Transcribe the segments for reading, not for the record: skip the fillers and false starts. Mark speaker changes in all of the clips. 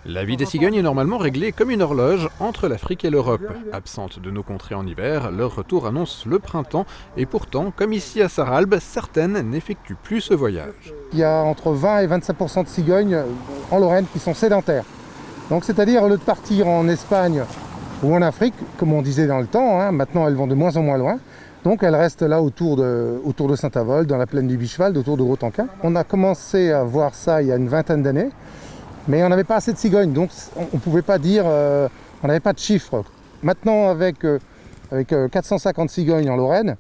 Speaker 1: La vie des cigognes est normalement réglée comme une horloge entre l'Afrique et l'Europe. Absentes de nos contrées en hiver, leur retour annonce le printemps et pourtant, comme ici à Sarralbe, certaines n'effectuent plus ce voyage.
Speaker 2: Il y a entre 20 et 25% de cigognes en Lorraine qui sont sédentaires. Donc c'est-à-dire au lieu de partir en Espagne ou en Afrique, comme on disait dans le temps, maintenant elles vont de moins en moins loin. Donc elles restent là autour de Saint-Avold, dans la plaine du Bischwald, autour de Gros-Tanquin. On a commencé à voir ça il y a une vingtaine d'années. Mais on n'avait pas assez de cigognes, donc on ne pouvait pas dire, on n'avait pas de chiffres. Maintenant, avec 450 cigognes en Lorraine,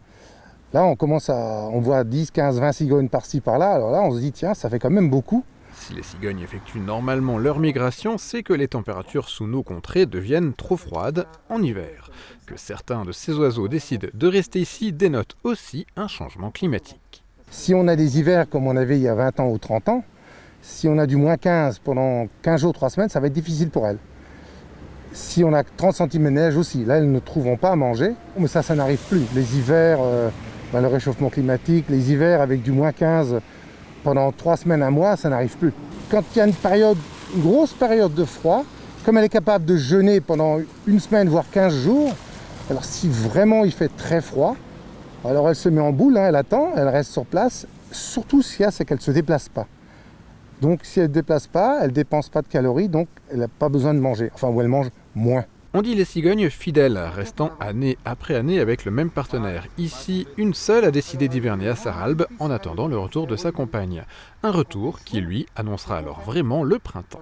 Speaker 2: là on voit 10, 15, 20 cigognes par-ci, par-là. Alors là, on se dit, tiens, ça fait quand même beaucoup.
Speaker 1: Si les cigognes effectuent normalement leur migration, c'est que les températures sous nos contrées deviennent trop froides en hiver. Que certains de ces oiseaux décident de rester ici dénote aussi un changement climatique.
Speaker 2: Si on a des hivers comme on avait il y a 20 ans ou 30 ans, si on a du moins 15 pendant 15 jours, 3 semaines, ça va être difficile pour elles. Si on a 30 cm de neige aussi, là elles ne trouveront pas à manger. Mais ça n'arrive plus. Les hivers, le réchauffement climatique, les hivers avec du moins 15 pendant 3 semaines, un mois, ça n'arrive plus. Quand il y a une grosse période de froid, comme elle est capable de jeûner pendant une semaine, voire 15 jours, alors si vraiment il fait très froid, alors elle se met en boule, elle attend, elle reste sur place. Surtout ce qu'il y a, c'est qu'elle ne se déplace pas. Donc si elle ne déplace pas, elle ne dépense pas de calories, donc elle n'a pas besoin de manger, ou elle mange moins.
Speaker 1: On dit les cigognes fidèles, restant année après année avec le même partenaire. Ici, une seule a décidé d'hiverner à Sarralbe en attendant le retour de sa compagne. Un retour qui, lui, annoncera alors vraiment le printemps.